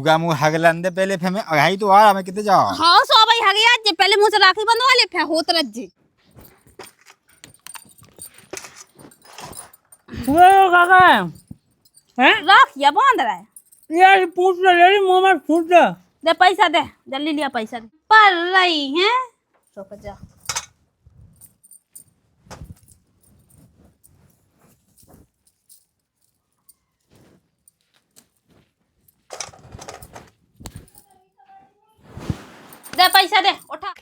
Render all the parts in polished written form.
फुगा मुँह हगलन दे पहले फे मैं अघाई तो आ मैं किते जाओ हाँ सो भाई हगे आज पहले मुझे राखी बंधवा ले फे होत रज्जी वो काका हैं राख या बांध रहा है यार पूछ ले मुंह में फूट दे पैसा दे जल्दी लिया पैसा दे पर रही हैं रुक जा दे पैसा दे उठा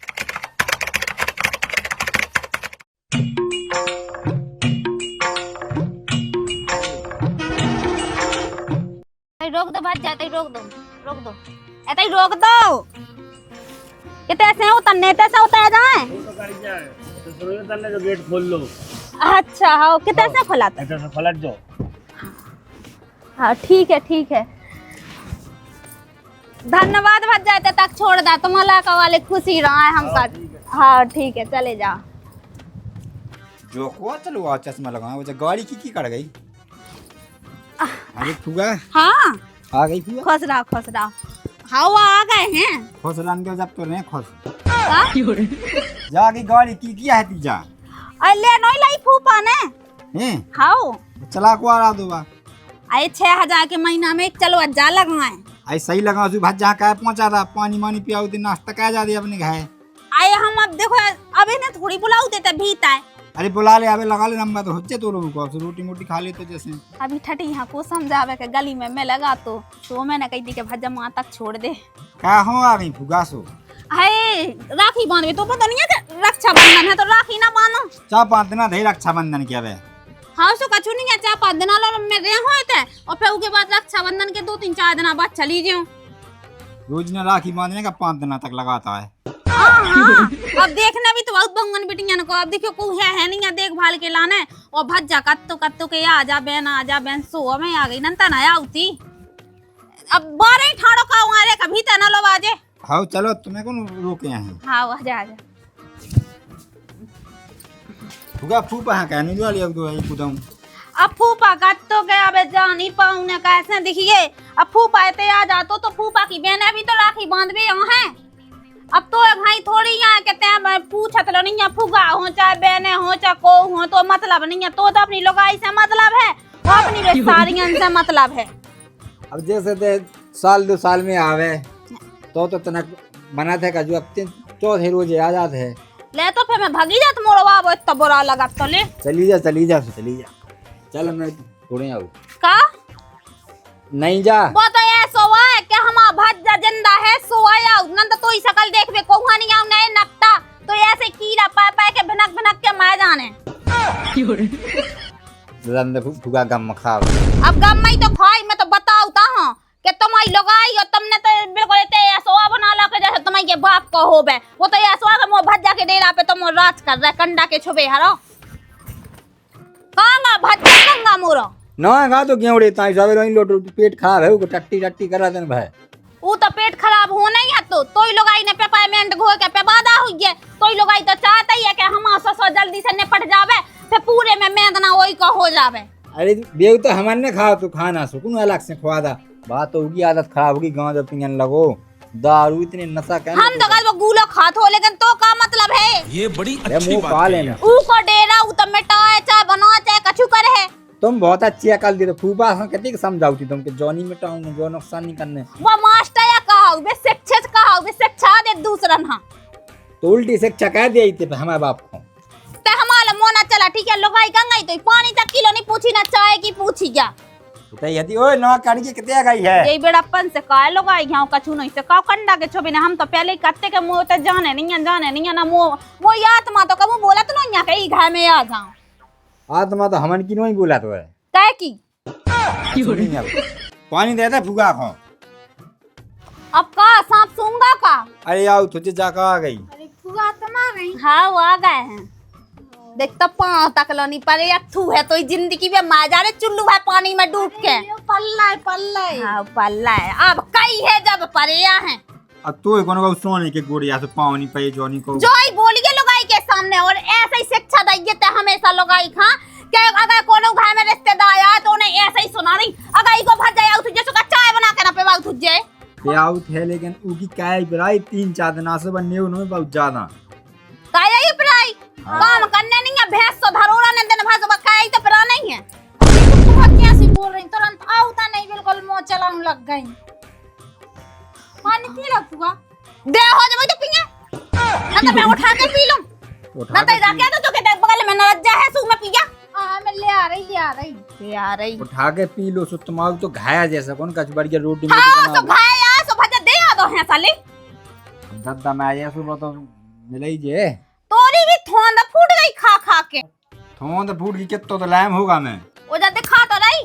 रोक दो भाग जाते रोक दो ऐसे ही रोक दो कितने ऐसे हो तन्ने तैसे होता है जाए तो कर जाए तो सुनो तन्ने जो गेट खोल लो अच्छा हाँ कितने ऐसे खुलाता ऐसे से पलट जाओ हाँ ठीक है धन्यवाद भाग जाते तक छोड़ दा तुम्हारा का वाले खुशी रहा है हम साथ हाँ ठीक है चले जा जो को चलो आ चश्मा लगा वो गाड़ी की कर गई अरे फुगा हाँ आ गई फुगा खुश रहो हाँ वो आ गए हैं खुश रन के जब तो नहीं खुश हाँ? जाके गाड़ी की किया है तीजा अले नहीं लाई फूफा ने हैं हाँ चला को आ रहा दो बा आए 6,000 के महीना में चलो अज्जा लगाए आई सही लगा उस भाज जहाँ का पहुंचा था पानी मानी पिया दिन नाश्ता क्या जा दिया अपने घर आए हम अब देखो अभी ने थोड़ी बुलाऊ देते भीता है अरे बुला ले अबे लगा ले नंबर तो होचे तो लोगों को अब रोटी मोटी खा लेते जैसे अभी ठठी यहाँ को समझावे के गली में मैं लगा तो मैंने कही थी कि भज्जा माँ तक छोड़ दे क्या हो आ गई फुगा सो हाय राखी बांधवे तो पता नहीं है कि रक्षाबंधन है तो राखी ना बांधो चा पाँच दिन धे रक्षाबंधन किया वे हाँ सो कछु नहीं है चाह 5 दिन लो में रहे हुए थे और फिर उसके बाद रक्षाबंधन के 2-3-4 दिन बाद चली जाऊं रोज ने राखी बांधने का 5 दिन तक लगाता है हाँ। अब देखना भी तो बहुत बंगन बिटिया को अब देखो कोई है नहीं है देखभाल के लाने और भज्जा कत्तो के आ जा बहन सो में आ गई नंता ना आउती अब 12 ठाड़ो का हमारे कभी तना लो बाजे हाँ चलो तुम्हें कौन रोके हैं हाँ आजा फुगा फूपा है कहने जो लिया तो है कुदाऊं अब फूफा कत्तो के अब जा नहीं पाऊं ना कैसे देखिए अब फूफा आते आ जातो तो फूफा की बहन भी तो राखी बांध भी हैं अब तो भाई थोड़ी यहाँ के ते पूछत लो नहीं फुगा हो चाहे बहने हो चाहे को हो तो मतलब नहीं है तो अपनी लोगाई से मतलब है वो अपनी बेसारियन से मतलब है अब जैसे दे साल 2 साल में आवे तो तनक बना थे का जो अब चौथे रोज आ जाते है ले तो फिर मैं भगी जात मोड़वा वो इतना बुरा लगा तो ले चली जा चल मैं थोड़े आऊ का नहीं जा वो तो ऐसा हुआ है कि हम भज्जा जिंदा है सोया नंद तो ही शकल देख बे कोहा नहीं आऊ नए नकता तो ऐसे कीड़ा पा के भनक के मार जाने रंद फुगा गम खाओ अब गम में तो भाई मैं तो बताऊता हूं कि तुम्हारी लगाई और तुमने तो बिल्कुल ते ऐसा बना ला के जैसे तुम्हारे बाप को होबे वो तो ऐसा के मो भज्जा के डेरा पे तुम राज कर रहा कंडा के छुबे हरो कांगा भज्जा कंगा मोरो ना गा तो क्यों उड़े ताई सावे रोइन लोट पेट खराब है वो टट्टी करा देन भाई वो तो पेट खराब होना ही है तो ही लोगाई ने पेपायमेंट घो के पे बाधा हुई है तो ही लोगाई तो चाहता ही है कि हम ससो जल्दी से निपट जावे फिर पूरे में मेदना वही को हो जावे अरे बेव तो हमने खा तो खाना सुकून अलग से खवा दा बात तो होगी आदत खराब होगी गांव जब पियन लगो दारू इतने नशा कर हम तो वो गूलो खात हो लेकिन तो का मतलब है ये बड़ी अच्छी बात पा है लेना ऊ को डेरा ऊ तो मिटाए चाहे बनाए चाहे कछु करे है तुम बहुत अच्छी अकल दे फूफा हम कहती समझाऊती तुम के जॉनी मिटाऊं जो नुकसान नहीं करने वो मास्टर या कहा वे शिक्षक कहा वे शिक्षा दे दूसरा ना तो उल्टी शिक्षा कह दी थी हमारे बाप को ते हमारा मोना चला ठीक है लोगाई गंगाई तो पानी तक किलो नहीं पूछी ना चाय की पूछी जा तो यदि ओए ना काट के कितने गई है यही बेड़ापन से काय लोगाई घाव कछु नहीं से का कंडा के छोबे ने हम तो पहले ही कत्ते के मुंह ते जाने नहीं है ना मो आत्मा तो कबू बोला तो नहीं के ई घर में आ जाऊं आत्मा तो हमन की नहीं बोला तो है काय की पानी देता फुगा को अब का सांप सूंगा का अरे आओ तुझे जाकर आ गई अरे फुगा तो आ गई हाँ वो आ गए हैं देख तो पाँव तक लो नहीं पड़े अथू है तो जिंदगी में माजा रे चुल्लू है पानी में डूब के पल्ला हाँ पल्ला है अब कई है जब परेया है अब तो कोनो सोने के गोड़िया से पाँव नहीं पे जोनी को जो ही बोलिए लोगाई के सामने और ऐसे ही शिक्षा दी थे हमेशा लोगाई खा कि अगर कोनो घर में रिश्तेदार आया तो उन्हें ऐसे ही सुना नहीं अगर इको भज जाए तुझे सुका चाय बना के ना पे तुझे पे आउट है लेकिन उकी काय बराई 3-4 दिन से बनने उन्होंने बहुत ज्यादा काया ये प्राई हाँ। काम करने नहीं है भैंस तो धरोड़ा ने दिन भाषा काया तो परा नहीं है तुम कैसे बोल रही तुरंत आउता नहीं बिल्कुल मुंह चलाने लग गई पानी पी लगूगा दे हो जा तो पिए ना तो मैं उठा के पी लूं ना तो जाके तो के बगल में नरज्जा है सू में पिया मैं ले आ रही उठा के पी लो सो तुम्हारा तो घाया जैसा कौन कच बढ़िया रोटी में हां तो भाई यार सो भजा दे आ दो है साले दद्दा मैं आया सुबह तो मिले ही जे तोरी भी थोंदा फूट गई खा खा के थोंद फूट की कितो तो लाम होगा मैं ओ जा दिखा तो रही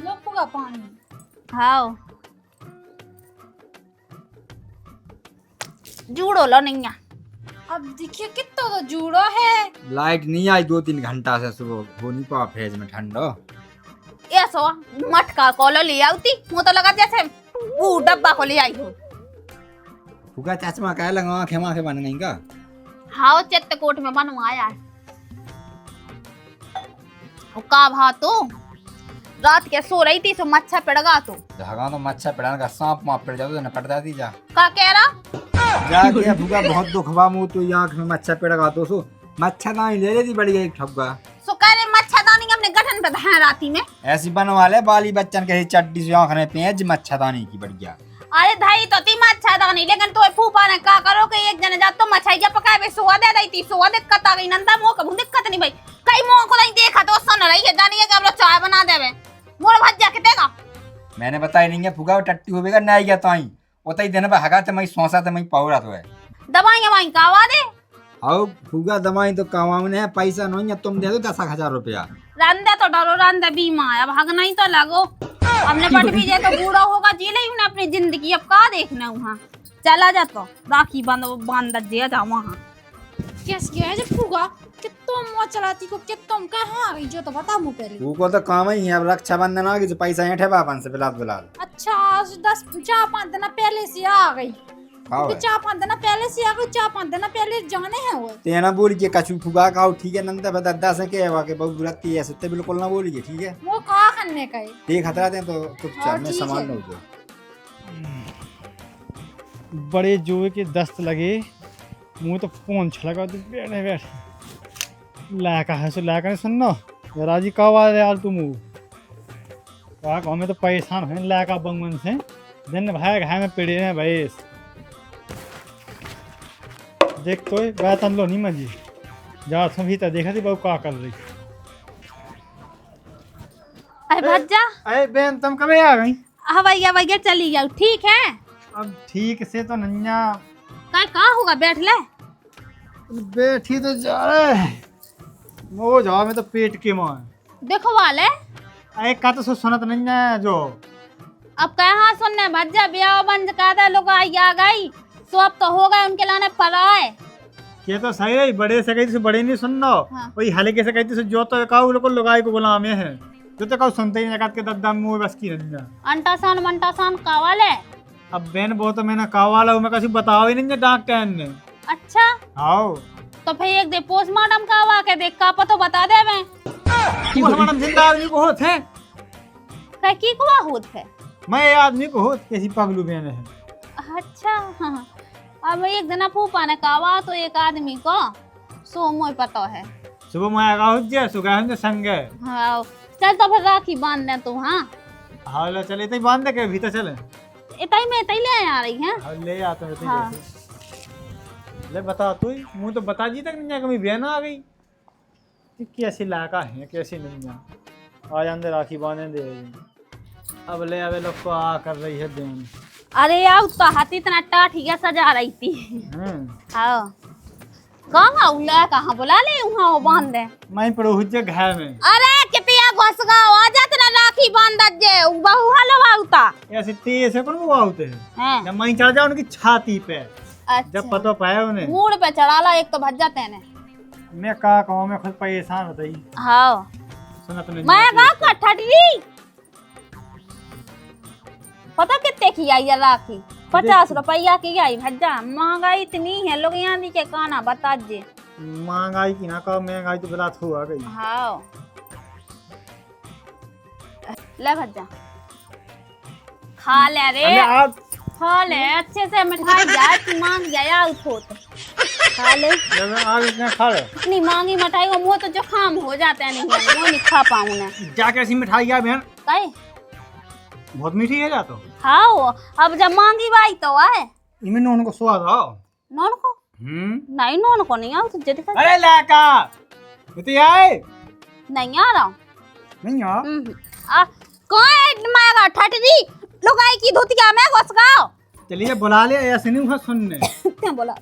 लोपुगा पानी हां जूड़ो लो नहीं है अब देखिए कितना तो जूड़ो है लाइट नहीं आई 2-3 घंटा से सुबह हो नहीं पा फेज में ठंडो ऐसो मटका कोलो ले आउती मुंह तो लगा जैसे वो डब्बा को ले आई हो फुगा चश्मा का लगा आंखें मां के बन गई का हां चित्तकोट में बनवाया है का भा तो रात के सो रही थी सो मच्छर पड़गा तो धागा तो मच्छर पड़ाने का सांप मां पड़ जाओ तो न पड़ जाती जा का कह रहा जा के फुगा बहुत दुख बा मुंह तो आंख में मच्छर पड़गा तो सो मच्छरदानी ले लेती बढ़िया एक ठप्पा सो कह रहे मच्छरदानी अपने गठन पे धान राती में ऐसी बनवा ले बाली बच्चन के चड्डी से आंख में पेंच मच्छरदानी की बढ़िया अरे धाई तो ती मच्छरदानी लेकिन तो फूफा ने का करो कि एक जने जा तो मछाइया पकाए बे सोवा दे दी थी सोवा दिक्कत आ गई नंदा मो कबू दिक्कत नहीं भाई कई मो को नहीं देखा तो सन रही है जानिए कि हम लोग चाय बना देवे मोर भज्जा के देगा मैंने बताई नहीं है फुगा टट्टी होवेगा नहीं गया ताई ओतई दिन पे हगा ते मई सोसा ते मई पावरा तो है दवाइयां वाई कावा दे आओ फुगा दवाई तो कावामने है पैसा नहीं है तुम दे दो 10,000 रुपया रंदे तो डरो रंदे बीमा अब भागना ही तो लगो हमने पट भी जे तो बूढ़ा होगा जी ले उन्हें अपनी जिंदगी अब का देखना वहां चला जा तो राखी बांध जे जा वहां कैस गया है जब फूगा कि तुम वो चलाती को कि तुम कहाँ आ गई जो तो बता मुँह पे वो को तो काम ही है अब रक्षाबंधन आ गई तो पैसा ऐठे बापन से बिलाल अच्छा 10-4-5 दिन पहले से आ गई खाओ 4-5 दिन पहले से आ गई 4-5 दिन पहले जाने हैं वो तेना बोल के कछु फुगा खाओ ठीक है नंदा बददा से के वा के बहुत बुरती है सत्य बिल्कुल ना बोलिए ठीक है वो कहाँ करने का है देख खतरा दे तो चुपचाप में ठीक है। सामान लो जो बड़े जोए के दस्त लगे मुंह तो फोन छलका तो बैठे बैठे लाका है सो लाका ने सुनना राजी का आवाज यार तुम का हमें तो परेशान है लाका बंगवन से दिन भाई घर में पड़े हैं भाई देख तो बात हम लो नहीं मजी जा तुम भी तो देखा थी बहु का कर रही अरे भज्जा अरे बहन तुम कब आ गई हवाइया वगैरह चली जाओ ठीक है अब ठीक से तो नन्या का कहाँ होगा बैठ ले बैठी तो जा रहे वो जाओ मैं तो पेट के मां देखो वाले अरे का तो सुना तो नहीं है जो अब कहाँ सुनने भज्जा ब्याह बंद कर दे लोग आई आ गई सो अब तो हो गए उनके लाने पराए ये तो सही है बड़े से कहती बड़े नहीं सुनना हाँ। वही हल्के से कहती जो तो काऊ लोग लगाए को गुलाम है जो तो काऊ सुनते ही नहीं के दद्दा मुंह बस की नहीं अंटासान मंटासान का वाले अब बहन वो तो मैंने काऊ वाला हूं मैं कभी बताओ ही नहीं डॉक्टर ने अच्छा आओ तो फिर एक दे पोस्टमार्टम का आवा के देख का पतो बता दे मैं पोस्टमार्टम जिंदा आदमी को होत है कह की कुआ होत है मैं आदमी को होत कैसी पगलू बहन है अच्छा हाँ। अब एक दिन फूफा ने कहा तो एक आदमी को सो मोय पता है सुबह मैं आगा हो जे सुगा हम संग हाँ चल तो फिर राखी बांध दे तू हाँ हां ले चले तो बांध दे के भीतर चले इतई में इतई ले आ रही है हां ले आता है हाँ। ले बता तू मुंह तो बता जी तक नहीं कभी बहन आ गई कि कैसी लाका है कैसी नहीं आ अंदर राखी बांधे दे अब ले अबे लोग को आ कर रही है बहन अरे यार तो हाथी इतना टाठिया सजा रही थी हाँ कहाँ उला कहाँ बुला ले वहाँ वो बांध दे मैं पड़ोस जे घर में अरे कितिया घुस गाओ आ जा तेरा राखी बांध दे बहु हलो आउता ऐसे तेज से कौन वो आते हैं हैं जब मैं चढ़ जाऊं उनकी छाती पे अच्छा जब पता पाया उन्हें मूड पे चढ़ाला एक तो भज्जा तेने मैं का कहूं मैं खुद परेशान होता ही हाँ सुना तो नहीं मैं का ठटरी पता कितने की आई है राखी 50 रुपया की आई भज्जा महंगाई इतनी है लोग यहाँ दी के काना बता जे महंगाई की ना का महंगाई तो बला हो आ गई हाँ ले भज्जा खा ले रे, अरे आप खा ले अच्छे से मिठाई जाए तू मांग जाया उठो तो खा ले। जब आप इतना खा रहे इतनी महंगी मिठाई को मुंह तो जुकाम हो जाता है, नहीं वो नहीं खा पाऊँ ना। क्या कैसी मिठाई है बहन? कहे बहुत मीठी है क्या तो? खाओ अब जब मांगी बाई तो आए इनमें नॉन को स्वाद आओ। नॉन को नहीं, नॉन को नहीं आओ तुझे दिखा अरे लाका इतनी आए नहीं आ रहा नहीं आ कौन मारा ठटरी लुगाई की धोतिया में घुस गाओ। चलिए बुला ले, ऐसे नहीं हुआ सुनने। क्या बोला?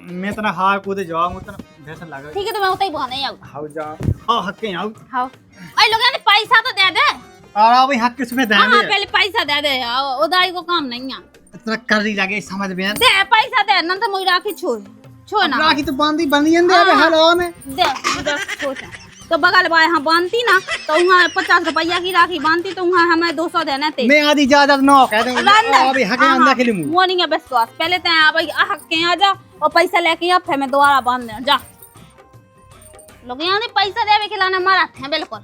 मैं इतना हार कूदे जाऊंगा उतना भैसा लगा। ठीक है तो मैं उतना ही बहाने आऊँ। हाउ जा आओ हक्के आओ हाँ आई लोग ने पैसा तो दे दे। और अब हक किसमें दे हाँ दे? पहले पैसा दे दे, उदाई को काम नहीं है। इतना कर रही लगे समझ में दे पैसा दे ना तो मुझे राखी छोड़ ना राखी तो बांधी बनी दे अबे हेलो में दे मुझे छोड़ तो बगल भाई हाँ बांधती ना तो वहाँ 50 रुपया की राखी बांधती तो वहाँ हमें 200 देने थे। मैं आधी ज्यादा न कह दूं अबे हके अंदर खेलूं वो नहीं है बस तो पहले ते भाई हके आ जा और पैसा लेके आ फिर मैं दोबारा बांध दे जा। लोग यहाँ नहीं पैसा देवे खिलाना मारा थे बिल्कुल।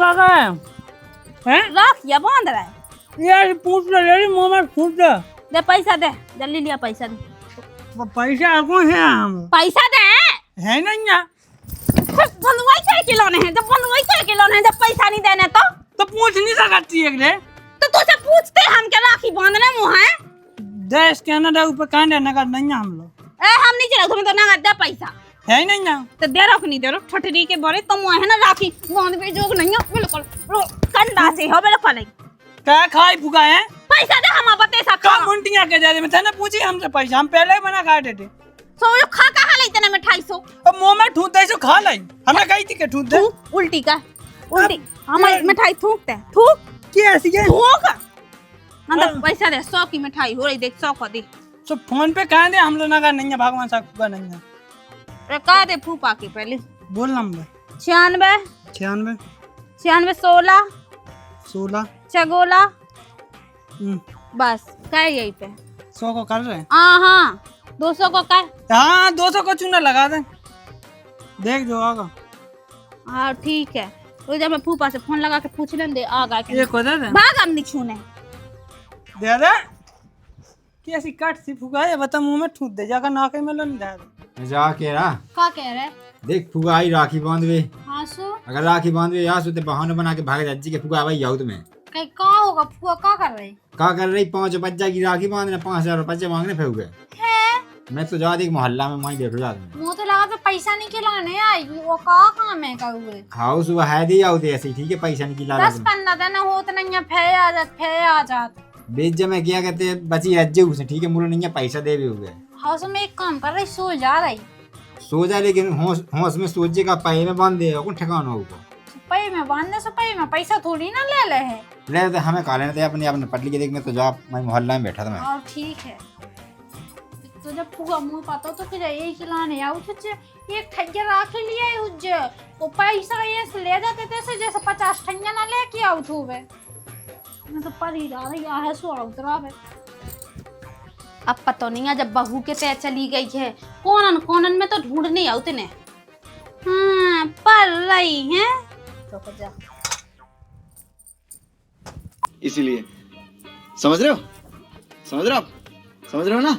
काका हैं रख या बांध रहा है यार पूछ ले मुंह में फूट दे दे पैसा दे जल्दी लिया पैसा दे पैसा कौन है हम पैसा दे है नहीं ना बंदवाई क्या खिलौने हैं जब बंदवाई क्या खिलौने हैं जब पैसा नहीं देने तो पूछ नहीं सकती है रे तो तुझसे पूछते हम क्या राखी बांधने मुँह है देश के ना ऊपर कांडे नगर नहीं है हम लोग ए हम नहीं चला तुम्हें तो नगद दे पैसा है नहीं ना तो दे रखो नहीं दे रखो ठठरी के बारे तुम है ना राखी बांध पे जोग नहीं है बिल्कुल कंडा से हो बिल्कुल नहीं क्या खाई फुका है पैसा दे हम बते सा का खा मुंटिया के जा रहे थे ना पूछी हमसे पैसा हम पहले ही बना काटे थे सो यो खा कहां ले इतना मिठाई सो अब मुंह में ठूस दे सो खा लाई हमें कही थी के ठूस दे थूक उल्टी का उल्टी हमारी मिठाई थूकते थूक कैसी है थूक अंदर पैसा दे 100 की मिठाई हो रही देख 100 को दे सो फोन पे कहा दे हम लोग नगर नहीं है भगवान साहब का नहीं है रे का दे फूफा की पहले बोल नंबर 96 96 96 16 16 चगोला बस कह यही पे 100 को कर रहे हैं हाँ 200 को कह हाँ 200 को चूना लगा दे देख जो आगा हाँ ठीक है तो जब मैं फूफा से फोन लगा के पूछ लें दे आ गए ये को दे दे भाग हम नहीं छूने दे दे कैसी काट सी फुगा है बता मुंह में ठूस दे जाकर नाके में लन दे जा के रहा का कह रहे? देख फुगा आई राखी बांधवे हाँ सो अगर राखी बांधवे यहाँ से बहाना बना के भाग जाती के फुगा भाई जाओ तुम्हें कहीं का होगा फुआ का कर रहे? का कर रही 5 बच्चा की राखी बांधने 5000 रुपये मांगने फिर गए मैं तो जा दी मोहल्ला में वहीं बैठो जात में मुँह तो लगा तो पैसा नहीं खिलाने आई वो का काम है का हुए हाउ सुबह है दी आओ ऐसे ठीक है पैसा नहीं खिला 10-15 दिन हो तो नहीं है फे आ जात बेच में क्या कहते हैं बची रज्जे उसे ठीक है मुझे नहीं है पैसा दे भी हो गए हाउस में एक काम कर रही सो जा रही सो जा लेकिन होश में सोचे का पाए में बांध दे कौन ठिकाना होगा सुपाई में बांधने सुपाई में पैसा थोड़ी ना ले ले है ले तो हमें खा लेने थे अपने अपने पटली के देख में तो जा मैं मोहल्ला में बैठा था मैं और ठीक है तो जब फुगा मुंह पाता तो फिर यही खिलाने आऊ तुझे एक ठग्या राख लिया हुज्जे वो पैसा ये से ले जाते थे जैसे 50 ठग्या ना लेके आऊ तू वे मैं तो परी रही है सो उतरा वे अब पता नहीं है जब बहू के तय चली गई है कोनन में तो ढूंढ नहीं आते ने हाँ पर रही है तो जा इसीलिए समझ रहे हो ना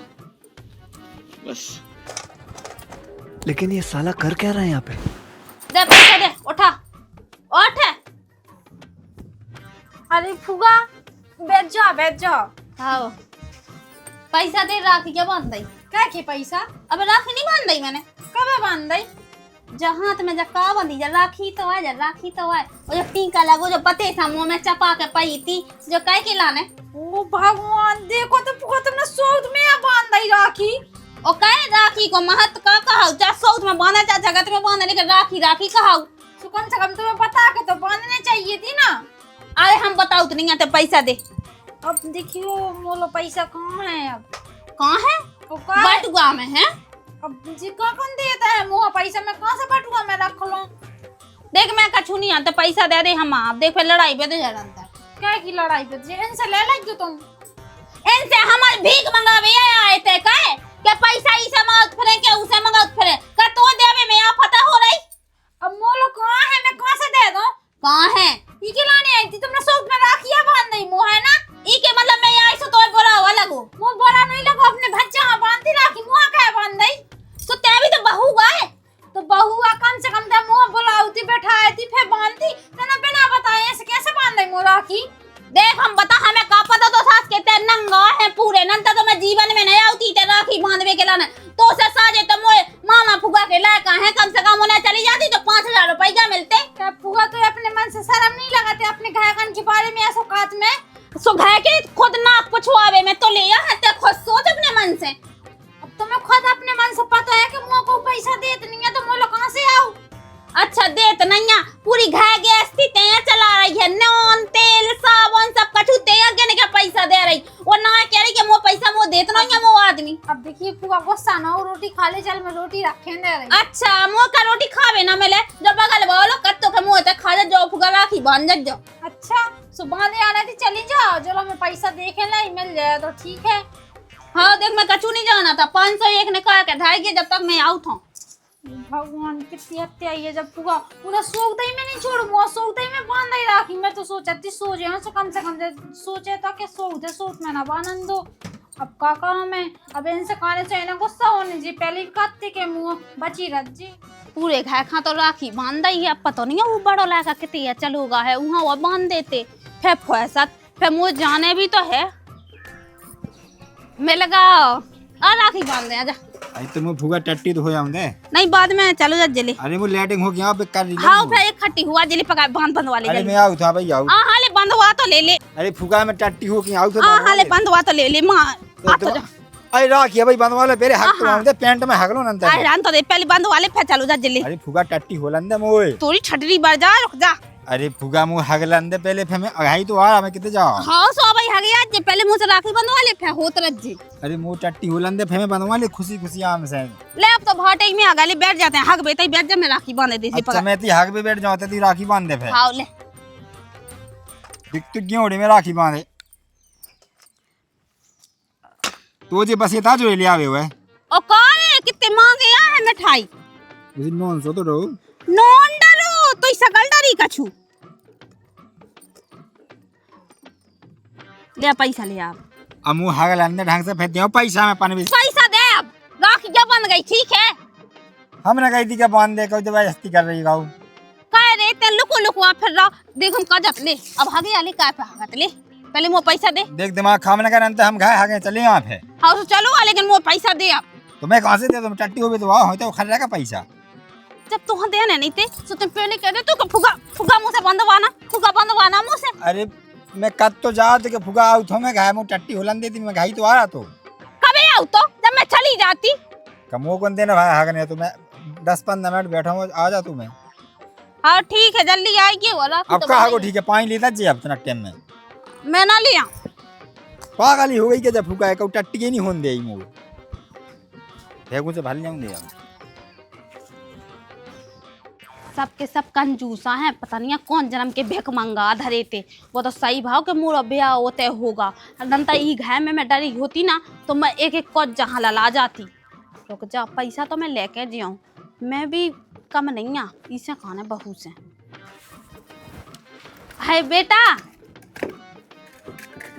बस। लेकिन ये साला कर क्या रहा है यहाँ पे? दे पैसा दे उठा उठ अरे फुगा बैठ जा आओ पैसा दे राखी क्या बांध दई क्या के पैसा अब राखी नहीं बांध दई मैंने कब बांध दई जहाँ तुम्हें जब का बंदी जब राखी तो है वो जो टीका लगो जो पते था मुंह में चपा के पई थी जो कह के लाने ओ भगवान देखो तो फुगा तुमने सौद में बांध दई राखी ओ कहे राखी को महत्व का कहा चाहे सौद में बांधा चाहे जगत में बांधा लेकिन राखी कहा तो कम से कम तुम्हें बता के तो बांधने चाहिए थी ना अरे हम बताओ तो नहीं आते पैसा दे अब देखियो मोलो पैसा कहाँ है अब कहाँ है वो का है? बटुआ में है अब जी का कौन देता है मुँह पैसा मैं कहाँ से बटुआ में रख लूं देख मैं कछु नहीं आता पैसा दे दे हम आप देख फिर लड़ाई पे तो जरता क्या की लड़ाई पे जी इनसे ले लो तुम इनसे हमारे भीख मंगावे आए थे कहे के पैसा इसे मांगत फिरे के उसे मांगत फिरे का तो देवे में आप पता हो रही। अब मोलो कहाँ है, मैं कहाँ से दे दूं? कहां है ये के लाने आई थी तुमने सूट में राखिया बांध दी मुंह है ना? ई के मतलब मैं आई सो तो बोरा हुआ लगो मुंह बोरा नहीं लगो, अपने भज्जा बांधती राखी मुंह क्या बांध दी? तो ते भी तो बहू गए तो बहुआ कम से कम मुंह बुलाती बैठाई थी फिर बांधती तना बिना बताए ऐसे कैसे बांध दी मुंह राखी? देख हम बता हमें का पता तो सास के ते नंगा है पूरे नंता तो मैं जीवन में नहीं आती ते राखी बांधवे के लाने तो से साजे तो मोए मामा फुगा के लायक है कम से कम उन्हें चली जाती तो 5000 रुपया मिलते। क्या फुआ तो अपने मन से शर्म नहीं लगाते अपने घायकन के बारे में ऐसा कात में? सो घाय के खुद नाक पुछवावे में तो ले है ते खुद सोच अपने मन से। अब तुम्हें खुद अपने मन से पता है कि मुंह को पैसा देत नहीं है तो मोलो कहाँ से आऊं? अच्छा देत नहीं है पूरी घाय गैस थी ते चला रही है नॉन तेल साबुन सब कछु ते के क्या पैसा दे रही और ना कह रही कि मो पैसा मो देत नहीं है मो आदमी। अब देखिए फुआ गुस्सा ना हो, रोटी खा ले चल मैं रोटी रखे दे रही। अच्छा मो का रोटी खावे ना मिले जब बगल वालो कत्तो के मुंह ते खा जा फुगा राखी बांध जाओ। अच्छा सुबह दे आने थी चली जाओ, चलो मैं पैसा देखे नहीं मिल जाए तो ठीक है। हाँ देख मैं कछु नहीं जाना था 501 ने कहा के धाई जब तक मैं आऊँ था। भगवान कितनी हत्या है जब फुआ पूरा सोचते ही मैं नहीं छोड़ू मुंह सोचते ही मैं बांध ही राखी। मैं तो सोचती सो जाऊं तो कम से कम सोचे तो कि सोच में ना बांध दो। अब का करूं मैं, अब इनसे खाने चाहिए ना गुस्सा होने जी पहले कत्ते के मुंह बची रह जी। पूरे घाय खा तो राखी बांधा ही है पता नहीं है वो बड़ो लायका कितनी है चलूगा है वहाँ वो बांध देते फिर फैसा फिर मुझे जाने भी तो है मैं लगा आ राखी बांध दे आजा। आई तो मैं फुगा टट्टी तो हो जाऊंगे नहीं बाद में चलो जा जले। अरे वो लेटिंग हो गया पे कर रही हाँ फिर एक खट्टी हुआ जले पका बांध वाले अरे जले। मैं आऊ था भाई आऊ हाँ हाँ ले बंधवा तो ले ले। अरे फुगा में टट्टी हो गई आऊ तो हाँ हाँ ले बंधवा तो ले ले माँ तो अरे राखिए भाई बंधवा ले पेरे हक तो आऊंगे पैंट में हगलो नंतर आई रान तो दे पहले बंधवा ले फिर चलो जा जले। अरे फुगा टट्टी हो लंदे मोए थोड़ी छटरी बढ़ जा रुक जा। अरे फुगा मुंह हगलंदे पहले फिर मैं अघाई तो आ मैं किते जाओ। हाँ सो भाई हगे आज जे पहले मुझसे राखी बंधवा ले फिर होत रह जी। अरे मुंह टट्टी हो लंदे फिर मैं बंधवा ले खुशी खुशी आम से। ले अब तो भाटे में आगा ले बैठ जाते हैं हग बेटा बैठ जा मैं राखी बांध दे अच्छा मैं ती हग पे बैठ जाऊं ती राखी बांध दे फिर। हाँ ले दिख तो गेहूं में राखी बांधे तो जे बस ये था जो ले आवे हुए ओ कौन है कितने मांगे है मिठाई मुझे नॉन सो तो रो नॉन डरो तो सकल डरी कछु ले पैसा ले आप अमू हगलंदे ढंग से फिर दियो पैसा में पानी पैसा दे अब राखी क्या बन गई ठीक है। हमने कही थी कि बांध दे कोई जबरदस्ती कर रही गाऊ कह रहे ते लुको लुको फिर रहो देख हम कजत ले अब हगे आले का पे हगत ले पहले मो पैसा दे। देख दिमाग खामने का अंत हम घाय हगे चले यहाँ पे हाँ तो चलो लेकिन मो पैसा दे अब। तो मैं कहाँ से दे दूँ टट्टी हो भी तो आओ होते वो खर्चा का पैसा जब तू देने नहीं थे तो तुम पहले कह दे तू फुगा फुगा मुंह से बंधवाना मुंह से। अरे मैं कद तो जा के फुगा आऊ तो मैं घाय मुँह टट्टी होलन देती मैं घाई तो आ रहा तो कभी आऊ तो जब मैं चली जाती कमो कौन देना भाई हगने तो मैं 10-15 मिनट बैठा हूँ आ जा तू मैं। हाँ ठीक है जल्दी आएगी वाला अब कहा को ठीक है पानी लेता जी अब तना टाइम में मैं ना लिया पागल हो गई के जब फुका है को टट्टी के नहीं होन दे मुँह भेगू से भल जाऊंगे अब सबके सब कंजूसा हैं पता नहीं कौन जन्म के भेक मंगा धरे थे वो तो सही भाव के मुँह ब्याह होते होगा नंता ई घाय में मैं डरी होती ना तो मैं एक एक को जहाँ ला जाती। रुक जा पैसा तो मैं लेके जाऊँ मैं भी कम नहीं आ इसे खाने बहू से है बेटा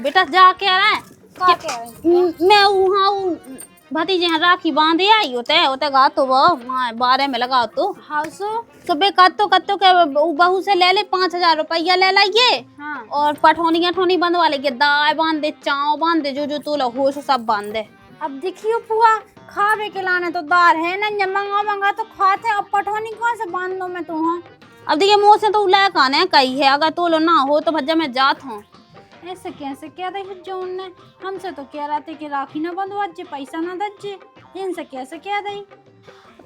बेटा जा के आ रहा है मैं वहाँ भतीजे यहाँ राखी बांधे आई होते गा तो वो बारे में लगा तो हाँ तो बे कत्तो के बहू से ले ले 5000 रुपया ले लाइए। हाँ। और पठौनी बंधवा लेंगे दाय बांध दे चाव बांध दे जो तू लो होश सब बांध दे। अब देखियो पुआ खावे के लाने तो दार है ना जब मंगा तो खाते अब पठौनी कहाँ से बांध दो मैं तो। हाँ अब देखिए मुँह से तो लायक आने कही है अगर तो लो ना हो तो भज्जा मैं जात हूँ। ऐसे कैसे कह रही है जो उनने हमसे तो कह रहा थे कि राखी ना बंधवा जे पैसा ना दज्जे इनसे कैसे कह रही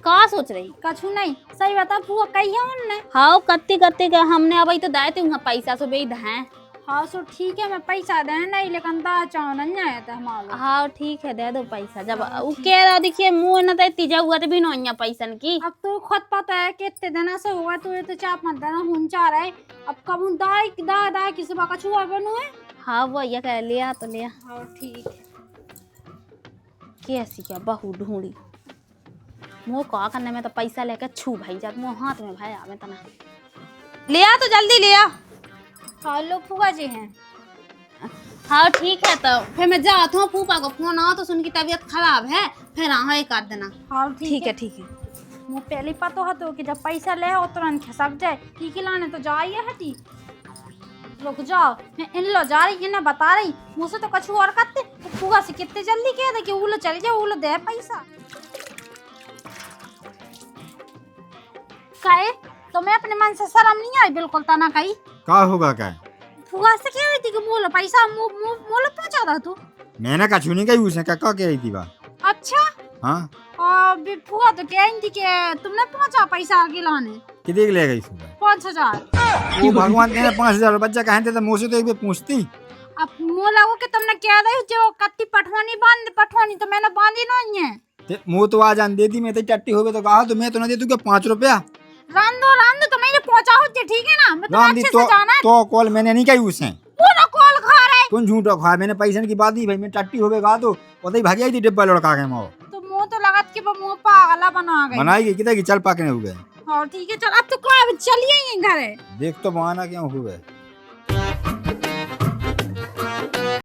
कहाँ सोच रही कछु नहीं सही बता पुआ कही है उनने। हाँ करते का हमने अब तो दाए थे वहाँ पैसा सो बे धाए। हाँ सो ठीक है मैं पैसा दे नहीं लेकिन दा चाव नहीं आया था हमारा। हाँ ठीक है दे दो पैसा जब वो कह रहा देखिए मुँह न तो तीजा हुआ तो भी नहीं पैसन की। अब तो खुद पता है कि इतने दिन से हुआ तो ये तो चाप मत देना हुन चाह रहे अब कब दाई किसी बात का छुआ बनू है। हाँ वो ये कह लिया तो लिया। हाँ ठीक कैसी क्या बहू ढूंढी मुँह का करने में तो पैसा लेके छू भाई जात मुँह हाथ में भाई आवे तना ले आ तो जल्दी ले आ। हाँ लो फूफा जी हैं। हाँ ठीक है तो फिर मैं जाती हूँ फूफा को फोन आओ तो उनकी तबीयत खराब है फिर हाँ ही कर देना। हाँ ठीक है ठीक है। मुँह पहले पता हो तो कि जब पैसा ले हो तुरंत खसक जाए ठीक लाने तो जाइए हटी रुक जाओ मैं इन लो जा रही है ना बता रही मुझसे तो कछु और करते तो फूफा से कितने जल्दी कह दे कि वो लो चली जाए वो लो दे पैसा काहे तो मैं अपने मन से शर्म नहीं आई बिल्कुल तना कही का होगा क्या? फूफा से कह रही थी कि मोल पैसा मोल पहुंचा दा तू मैंने कछु नहीं कही उसने, क्या कह रही थी बात? अच्छा हाँ फूफा तो कह रही थी कि तुमने पहुंचा पैसा आगे लाने कितने के ले गई सुबह? 5000 वो भगवान तेने 5000 बच्चा कहते तो मुझसे तो एक बार पूछती। अब मोला को कि तुमने कह रही जो कत्ती पठवानी तो मैंने बांधी नहीं है मुँह तो आ जान देती, मैं तो टट्टी हो गई तो कहा तो मैं तो ना दे दूँ क्या 5 रुपया? रांदो तो मैं ये पहुंचा हो ठीक है ना मैं तो राम दी अच्छे से जाना है तो कॉल मैंने नहीं कही उससे, पूरा कॉल खा रहे तुम झूठो खा, मैंने पैसे की बात नहीं भाई, मैं टट्टी हो गई कहा तो ही भागी आई थी डिब्बा लड़का के माओ तो मुंह तो लगत के मुंह पागला बना गई बनाएगी कितने की चल पाकने हो गए। और ठीक है चल अब तो कोई चलिए ही घर है देख तो बहाना क्यों हुए।